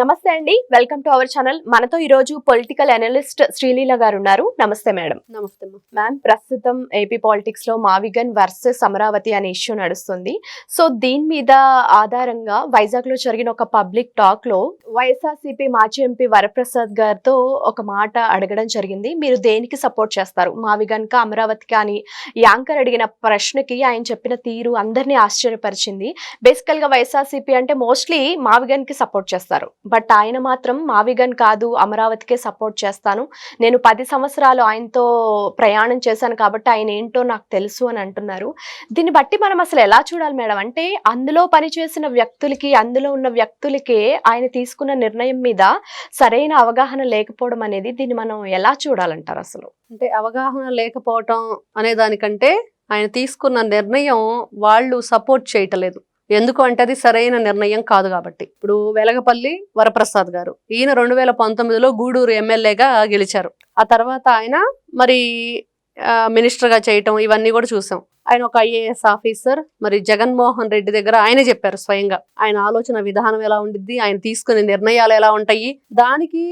నమస్తే అండి, welcome to our channel. మనతో ఈ రోజు పొలిటికల్ అనలిస్ట్ శ్రీలీల గారు ఉన్నారు. నమస్తే మేడం. నమస్తే మ్యామ్, ప్రస్తుతం ఏపీ పాలిటిక్స్ లో మావిగన్ వర్సెస్ అమరావతి అనే ఇష్యూ నడుస్తుంది. సో దీని మీద ఆధారంగా వైజాగ్ లో జరిగిన ఒక పబ్లిక్ టాక్ లో వైఎస్ఆర్సీపీ మాజీ ఎంపీ వరప్రసాద్ గారితో ఒక మాట అడగడం జరిగింది. మీరు దేనికి సపోర్ట్ చేస్తారు, మావిగన్ కా అమరావతికి అని యాంకర్ అడిగిన ప్రశ్నకి ఆయన చెప్పిన తీరు అందరినీ ఆశ్చర్యపరిచింది. బేసికల్ గా వైఎస్ఆర్సీపీ అంటే మోస్ట్లీ మావిగన్ కి సపోర్ట్ చేస్తారు. బట్ ఆయన మాత్రం మావిగన్ కాదు, అమరావతికే సపోర్ట్ చేస్తాను, నేను 10 సంవత్సరాలు ఆయనతో ప్రయాణం చేశాను కాబట్టి ఆయన ఏంటో నాకు తెలుసు అని అంటున్నారు. దీన్ని బట్టి మనం అసలు ఎలా చూడాలి మేడం? అంటే అందులో పనిచేసిన వ్యక్తులకి, అందులో ఉన్న వ్యక్తులకే ఆయన తీసుకున్న నిర్ణయం మీద సరైన అవగాహన లేకపోవడం అనేది, దీన్ని మనం ఎలా చూడాలంటారు అసలు? అంటే అవగాహన లేకపోవటం అనే దానికంటే ఆయన తీసుకున్న నిర్ణయం వాళ్ళు సపోర్ట్ చేయటలేదు. ఎందుకు అంటే అది సరైన నిర్ణయం కాదు కాబట్టి. ఇప్పుడు వెలగపల్లి వరప్రసాద్ గారు, ఈయన 2019లో గూడూరు ఎమ్మెల్యేగా గెలిచారు. ఆ తర్వాత ఆయన మరి మినిస్టర్గా చేయటం ఇవన్నీ కూడా చూసాం. ఆయన ఒక IAS ఆఫీసర్. మరి జగన్మోహన్ రెడ్డి దగ్గర ఆయన చెప్పారు స్వయంగా ఆయన ఆలోచన విధానం ఎలా ఉండిద్ది, ఆయన తీసుకునే నిర్ణయాలు ఎలా ఉంటాయి. దానికి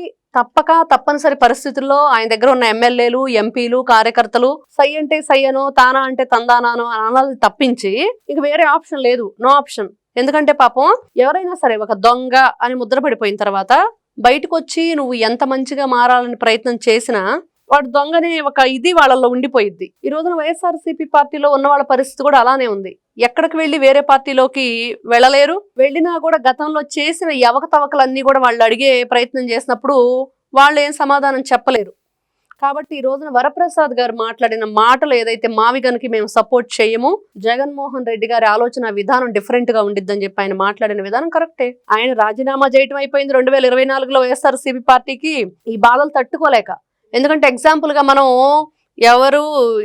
తప్పనిసరి పరిస్థితుల్లో ఆయన దగ్గర ఉన్న ఎమ్మెల్యేలు, ఎంపీలు, కార్యకర్తలు సై అంటే సయ్యనో, తానా అంటే తందానానో అనాలి తప్పించి ఇక వేరే ఆప్షన్ లేదు. No option. ఎందుకంటే పాపం ఎవరైనా సరే ఒక దొంగ అని ముద్ర పడిపోయిన తర్వాత బయటకు వచ్చి నువ్వు ఎంత మంచిగా మారాలని ప్రయత్నం చేసినా వాడు దొంగనే ఒక ఇది వాళ్ళల్లో ఉండిపోయిద్ది. ఈ రోజున వైఎస్ఆర్సీపీ పార్టీలో ఉన్న వాళ్ళ పరిస్థితి కూడా అలానే ఉంది. ఎక్కడికి వెళ్ళి వేరే పార్టీలోకి వెళ్ళలేరు. వెళ్ళినా కూడా గతంలో చేసిన అవకతవకలన్నీ కూడా వాళ్ళు అడిగే ప్రయత్నం చేసినప్పుడు వాళ్ళు ఏం సమాధానం చెప్పలేరు. కాబట్టి ఈ రోజున వరప్రసాద్ గారు మాట్లాడిన మాటలు ఏదైతే మావిగన్కి మేము సపోర్ట్ చేయము, జగన్మోహన్ రెడ్డి గారి ఆలోచన విధానం డిఫరెంట్ గా ఉండిద్దని చెప్పి ఆయన మాట్లాడిన విధానం కరెక్టే. ఆయన రాజీనామా చేయటం అయిపోయింది 2024లో వైఎస్ఆర్సీపీ పార్టీకి. ఈ బాధలు తట్టుకోలేక, ఎందుకంటే ఎగ్జాంపుల్ గా మనం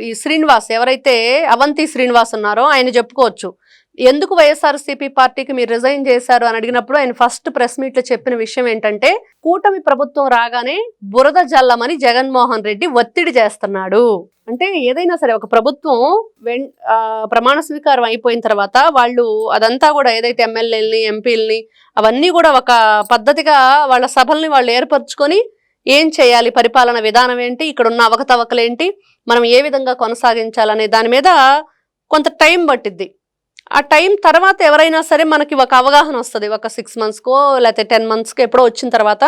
ఈ శ్రీనివాస్, ఎవరైతే అవంతి శ్రీనివాస్ ఉన్నారో ఆయన చెప్పుకోవచ్చు. ఎందుకు వైఎస్ఆర్సీపీ పార్టీకి మీరు రిజైన్ చేశారు అని అడిగినప్పుడు ఆయన ఫస్ట్ ప్రెస్ మీట్ లో చెప్పిన విషయం ఏంటంటే, కూటమి ప్రభుత్వం రాగానే బురద జల్లమని జగన్మోహన్ రెడ్డి ఒత్తిడి చేస్తున్నాడు. అంటే ఏదైనా సరే ఒక ప్రభుత్వం ప్రమాణ స్వీకారం అయిపోయిన తర్వాత వాళ్ళు అదంతా కూడా ఏదైతే ఎమ్మెల్యేలని, ఎంపీలని అవన్నీ కూడా ఒక పద్ధతిగా వాళ్ళ సభల్ని వాళ్ళు ఏర్పరచుకొని ఏం చేయాలి, పరిపాలన విధానం ఏంటి, ఇక్కడ ఉన్న అవకతవకలేంటి, మనం ఏ విధంగా కొనసాగించాలనే దాని మీద కొంత టైం పట్టిద్ది. ఆ టైం తర్వాత ఎవరైనా సరే మనకి ఒక అవగాహన వస్తుంది. ఒక 6 monthsకో లేకపోతే 10 monthsకో ఎప్పుడో వచ్చిన తర్వాత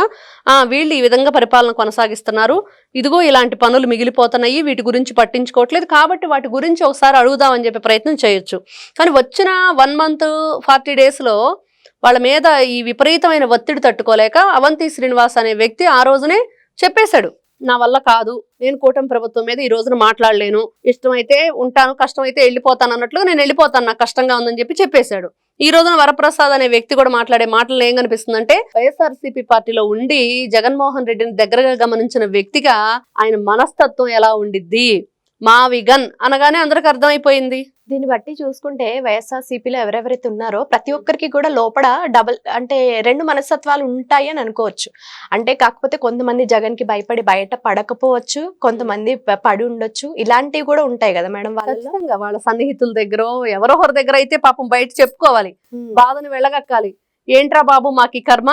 వీళ్ళు ఈ విధంగా పరిపాలన కొనసాగిస్తున్నారు, ఇదిగో ఇలాంటి పనులు మిగిలిపోతున్నాయి, వీటి గురించి పట్టించుకోవట్లేదు కాబట్టి వాటి గురించి ఒకసారి అడుగుదామని చెప్పే ప్రయత్నం చేయొచ్చు. కానీ వచ్చిన 1 month 40 daysలో వాళ్ళ మీద ఈ విపరీతమైన ఒత్తిడి తట్టుకోలేక అవంతి శ్రీనివాస్ అనే వ్యక్తి ఆ రోజునే చెప్పేశాడు, నా వల్ల కాదు, నేను కూటమి ప్రభుత్వం మీద ఈ రోజున మాట్లాడలేను, ఇష్టమైతే ఉంటాను, కష్టమైతే వెళ్ళిపోతాను అన్నట్లుగా నేను వెళ్ళిపోతాను, నాకు కష్టంగా ఉందని చెప్పేశాడు. ఈ రోజున వరప్రసాద్ అనే వ్యక్తి కూడా మాట్లాడే మాటలు ఏం కనిపిస్తుందంటే, వైఎస్ఆర్సీపీ పార్టీలో ఉండి జగన్మోహన్ రెడ్డిని దగ్గరగా గమనించిన వ్యక్తిగా ఆయన మనస్తత్వం ఎలా ఉండిద్ది, మావిగన్ అనగానే అందరికి అర్థమైపోయింది. దీన్ని బట్టి చూసుకుంటే వైఎస్ఆర్సీపీలో ఎవరెవరైతే ఉన్నారో ప్రతి ఒక్కరికి కూడా లోపల అంటే 2 మనస్తత్వాలు ఉంటాయి అని అనుకోవచ్చు. అంటే కాకపోతే కొంతమంది జగన్ కి భయపడి బయట పడకపోవచ్చు, కొంతమంది పడి ఉండొచ్చు, ఇలాంటివి కూడా ఉంటాయి కదా మేడం. వాళ్ళ సన్నిహితుల దగ్గర ఎవరో ఒకరి దగ్గర అయితే పాపం బయట చెప్పుకోవాలి, బాధను వెళ్ళగక్కాలి. ఏంట్రా బాబు మాకు ఈ కర్మ,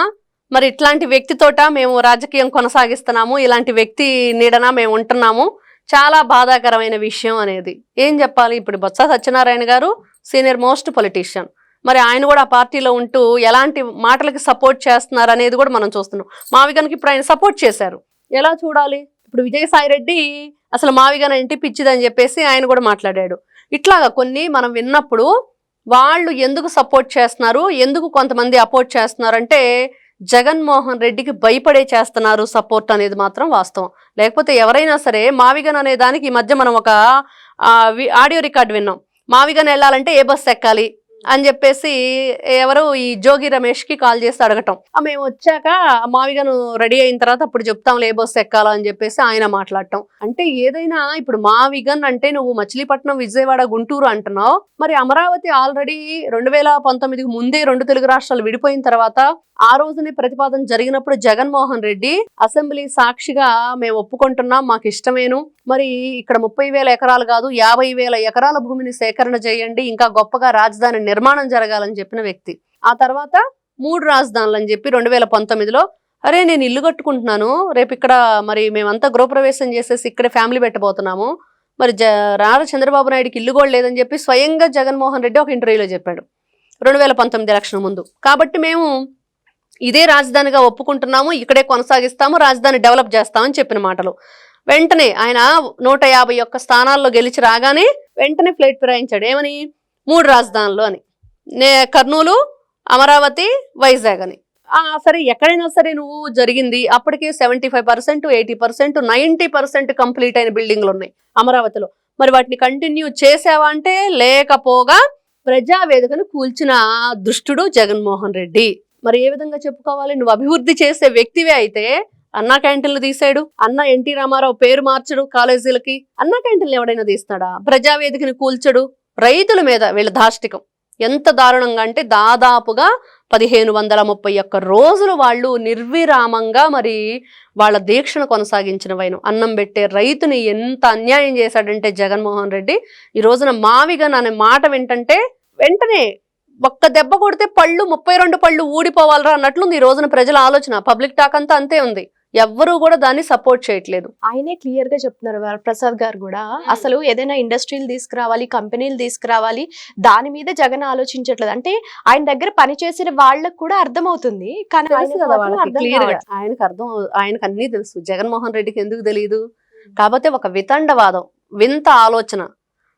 మరి ఇట్లాంటి వ్యక్తితోట మేము రాజకీయం కొనసాగిస్తున్నాము, ఇలాంటి వ్యక్తి నీడన మేము ఉంటున్నాము, చాలా బాధాకరమైన విషయం అనేది ఏం చెప్పాలి. ఇప్పుడు బొత్స సత్యనారాయణ గారు సీనియర్ మోస్ట్ పొలిటీషియన్, మరి ఆయన కూడా ఆ పార్టీలో ఉంటూ ఎలాంటి మాటలకి సపోర్ట్ చేస్తున్నారు అనేది కూడా మనం చూస్తున్నాం. మావిగన్కి ఇప్పుడు ఆయన సపోర్ట్ చేశారు, ఎలా చూడాలి? ఇప్పుడు విజయసాయిరెడ్డి అసలు మావిగన్ ఏంటి పిచ్చిదని చెప్పేసి ఆయన కూడా మాట్లాడాడు. ఇట్లాగా కొన్ని మనం విన్నప్పుడు వాళ్ళు ఎందుకు సపోర్ట్ చేస్తున్నారు, ఎందుకు కొంతమంది అపోర్ట్ చేస్తున్నారు అంటే జగన్మోహన్ రెడ్డికి భయపడే చేస్తున్నారు సపోర్ట్ అనేది మాత్రం వాస్తవం. లేకపోతే ఎవరైనా సరే మావిగన్ అనే దానికి ఈ మధ్య మనం ఒక ఆడియో రికార్డు విన్నాం, మావిగన్ వెళ్ళాలంటే ఏ బస్ ఎక్కాలి అని చెప్పేసి ఎవరు ఈ జోగి రమేష్కి కాల్ చేసి అడగటం, మేము వచ్చాక మావిగను రెడీ అయిన తర్వాత అప్పుడు చెప్తాం ఏ బస్సు ఎక్కాలో అని చెప్పేసి ఆయన మాట్లాడటం. అంటే ఏదైనా ఇప్పుడు మావిగన్ అంటే నువ్వు మచిలీపట్నం, విజయవాడ, గుంటూరు అంటున్నావు, మరి అమరావతి ఆల్రెడీ 2019కి ముందే 2 తెలుగు రాష్ట్రాలు విడిపోయిన తర్వాత ఆ రోజునే ప్రతిపాదన జరిగినప్పుడు జగన్మోహన్ రెడ్డి అసెంబ్లీ సాక్షిగా మేము ఒప్పుకుంటున్నాం, మాకు ఇష్టమేను, మరి ఇక్కడ 30,000 ఎకరాలు కాదు 50,000 ఎకరాల భూమిని సేకరణ చేయండి, ఇంకా గొప్పగా రాజధాని నిర్మాణం జరగాలని చెప్పిన వ్యక్తి. ఆ తర్వాత 3 రాజధానులు అని చెప్పి 2019లో అరే నేను ఇల్లు కట్టుకుంటున్నాను, రేపు ఇక్కడ మరి మేమంతా గృహప్రవేశం చేసేసి ఇక్కడే ఫ్యామిలీ పెట్టబోతున్నాము, మరి నారా చంద్రబాబు నాయుడుకి ఇల్లు కూడా లేదని చెప్పి స్వయంగా జగన్మోహన్ రెడ్డి ఒక ఇంటర్వ్యూలో చెప్పాడు 2019 ఎలక్షన్ ముందు. కాబట్టి మేము ఇదే రాజధానిగా ఒప్పుకుంటున్నాము, ఇక్కడే కొనసాగిస్తాము, రాజధాని డెవలప్ చేస్తామని చెప్పిన మాటలు. వెంటనే ఆయన 151 స్థానాల్లో గెలిచి రాగానే వెంటనే ఫ్లైట్ ఫిరాయించాడు. ఏమని? 3 రాజధానులు అని, కర్నూలు, అమరావతి, వైజాగ్ అని. సరే ఎక్కడైనా సరే నువ్వు జరిగింది అప్పటికే 75%, 80%, 90% కంప్లీట్ అయిన బిల్డింగ్లు ఉన్నాయి అమరావతిలో. మరి వాటిని కంటిన్యూ చేసావా అంటే లేకపోగా ప్రజావేదికను కూల్చిన దుష్టుడు జగన్మోహన్ రెడ్డి. మరి ఏ విధంగా చెప్పుకోవాలి? నువ్వు అభివృద్ధి చేసే వ్యక్తివే అయితే అన్నా క్యాంటీన్లు తీసాడు, అన్న ఎన్టీ రామారావు పేరు మార్చడు కాలేజీలకి, అన్నా క్యాంటీన్లు ఎవడైనా తీస్తాడా? ప్రజావేదికని కూల్చడు. రైతుల మీద వీళ్ళ దాష్టికం ఎంత దారుణంగా అంటే దాదాపుగా 1531 రోజులు వాళ్ళు నిర్విరామంగా మరి వాళ్ళ దీక్షను కొనసాగించిన వైను అన్నం పెట్టే రైతుని ఎంత అన్యాయం చేశాడంటే జగన్మోహన్ రెడ్డి. ఈ రోజున మావిగన్ అనే మాట వింటంటే వెంటనే ఒక్క దెబ్బ కొడితే పళ్ళు 32 పళ్ళు ఊడిపోవాలరా అన్నట్లుంది ఈ రోజున ప్రజల ఆలోచన. పబ్లిక్ టాక్ అంతా అంతే ఉంది, ఎవ్వరూ కూడా దాన్ని సపోర్ట్ చేయట్లేదు. ఆయనే క్లియర్ గా చెప్తున్నారు వరప్రసాద్ గారు కూడా, అసలు ఏదైనా ఇండస్ట్రీలు తీసుకురావాలి, కంపెనీలు తీసుకురావాలి, దాని మీద జగన్ ఆలోచించట్లేదు. అంటే ఆయన దగ్గర పనిచేసిన వాళ్ళకు కూడా అర్థమవుతుంది, కానీ ఆయనకు అన్నీ తెలుసు. జగన్మోహన్ రెడ్డికి ఎందుకు తెలియదు? కాకపోతే ఒక వితండవాదం, వింత ఆలోచన,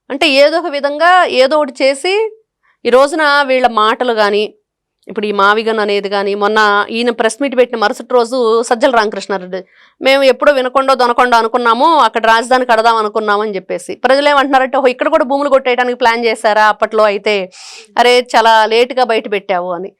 అంటే ఏదో ఒక విధంగా ఏదో ఒకటి చేసి ఈ రోజున వీళ్ళ మాటలు కానీ, ఇప్పుడు ఈ మావిగన్ అనేది కానీ, మొన్న ఈయన ప్రెస్ మీట్ పెట్టిన మరుసటి రోజు సజ్జల రామకృష్ణారెడ్డి మేము ఎప్పుడో వినకొండో దొనకొండో అనుకున్నాము, అక్కడ రాజధాని కడదాం అనుకున్నాము అని చెప్పేసి. ప్రజలు ఏమంటున్నారంటే ఓహో ఇక్కడ కూడా భూములు కొట్టేయడానికి ప్లాన్ చేశారా అప్పట్లో అయితే, అరే చాలా లేటుగా బయట పెట్టావు అని.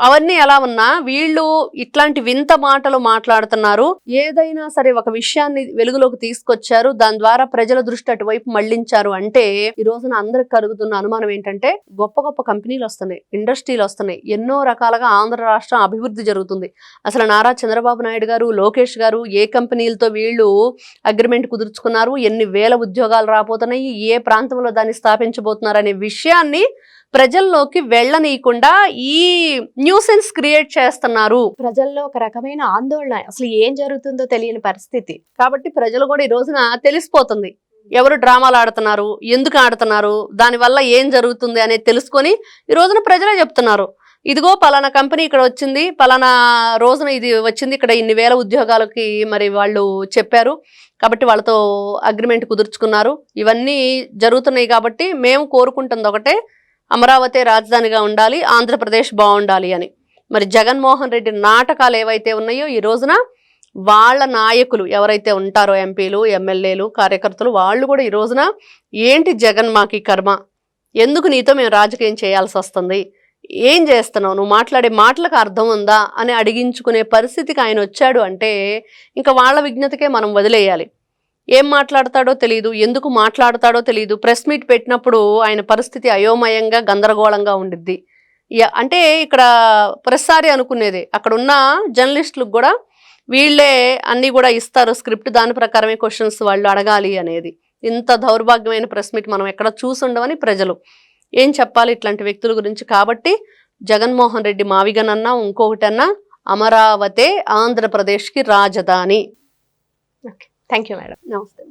అవన్నీ ఎలా ఉన్నా వీళ్ళు ఇట్లాంటి వింత మాటలు మాట్లాడుతున్నారు. ఏదైనా సరే ఒక విషయాన్ని వెలుగులోకి తీసుకొచ్చారు, దాని ద్వారా ప్రజల దృష్టి అటువైపు మళ్లించారు అంటే ఈ రోజున అందరికి కలుగుతున్న అనుమానం ఏంటంటే గొప్ప గొప్ప కంపెనీలు వస్తున్నాయి, ఇండస్ట్రీలు వస్తున్నాయి, ఎన్నో రకాలుగా ఆంధ్ర రాష్ట్రం అభివృద్ధి జరుగుతుంది. అసలు నారా చంద్రబాబు నాయుడు గారు, లోకేష్ గారు ఏ కంపెనీలతో వీళ్ళు అగ్రిమెంట్ కుదుర్చుకున్నారు, ఎన్ని వేల ఉద్యోగాలు రాబోతున్నాయి, ఏ ప్రాంతంలో దాన్ని స్థాపించబోతున్నారు అనే విషయాన్ని ప్రజల్లోకి వెళ్ళనీయకుండా ఈ న్యూసెన్స్ క్రియేట్ చేస్తున్నారు. ప్రజల్లో ఒక రకమైన ఆందోళన, అసలు ఏం జరుగుతుందో తెలియని పరిస్థితి. కాబట్టి ప్రజలు కూడా ఈ రోజున తెలిసిపోతుంది ఎవరు డ్రామాలు ఆడుతున్నారు, ఎందుకు ఆడుతున్నారు, దానివల్ల ఏం జరుగుతుంది అనేది తెలుసుకొని ఈ రోజున ప్రజలే చెప్తున్నారు. ఇదిగో పలానా కంపెనీ ఇక్కడ వచ్చింది, పలానా రోజున ఇది వచ్చింది, ఇక్కడ ఇన్ని వేల ఉద్యోగాలకి మరి వాళ్ళు చెప్పారు, కాబట్టి వాళ్ళతో అగ్రిమెంట్ కుదుర్చుకున్నారు, ఇవన్నీ జరుగుతున్నాయి. కాబట్టి మేము కోరుకుంటుంది ఒకటే, అమరావతి రాజధానిగా ఉండాలి, ఆంధ్రప్రదేశ్ బాగుండాలి అని. మరి జగన్మోహన్ రెడ్డి నాటకాలు ఏవైతే ఉన్నాయో ఈ రోజున వాళ్ళ నాయకులు ఎవరైతే ఉంటారో ఎంపీలు, ఎమ్మెల్యేలు, కార్యకర్తలు, వాళ్ళు కూడా ఈ రోజున ఏంటి జగన్ మాకి కర్మ, ఎందుకు నీతో మేము రాజకీయం చేయాల్సి వస్తుంది, ఏం చేస్తున్నావు, నువ్వు మాట్లాడే మాటలకు అర్థం ఉందా అని అడిగించుకునే పరిస్థితికి ఆయన వచ్చాడు అంటే ఇంకా వాళ్ళ విజ్ఞతకే మనం వదిలేయాలి. ఏం మాట్లాడతాడో తెలియదు, ఎందుకు మాట్లాడతాడో తెలియదు. ప్రెస్ మీట్ పెట్టినప్పుడు ఆయన పరిస్థితి అయోమయంగా గందరగోళంగా ఉండిద్ది. అంటే ఇక్కడ ప్రతిసారి అనుకునేది అక్కడ ఉన్న జర్నలిస్టులకు కూడా వీళ్ళే అన్నీ కూడా ఇస్తారు స్క్రిప్ట్, దాని ప్రకారమే క్వశ్చన్స్ వాళ్ళు అడగాలి అనేది. ఇంత దౌర్భాగ్యమైన ప్రెస్ మీట్ మనం ఎక్కడ చూసుండవని ప్రజలు ఏం చెప్పాలి ఇట్లాంటి వ్యక్తుల గురించి. కాబట్టి జగన్మోహన్ రెడ్డి మావిగన్ అన్నా ఇంకొకటన్నా అమరావతి ఆంధ్రప్రదేశ్కి రాజధాని. Thank you madam. నమస్తే.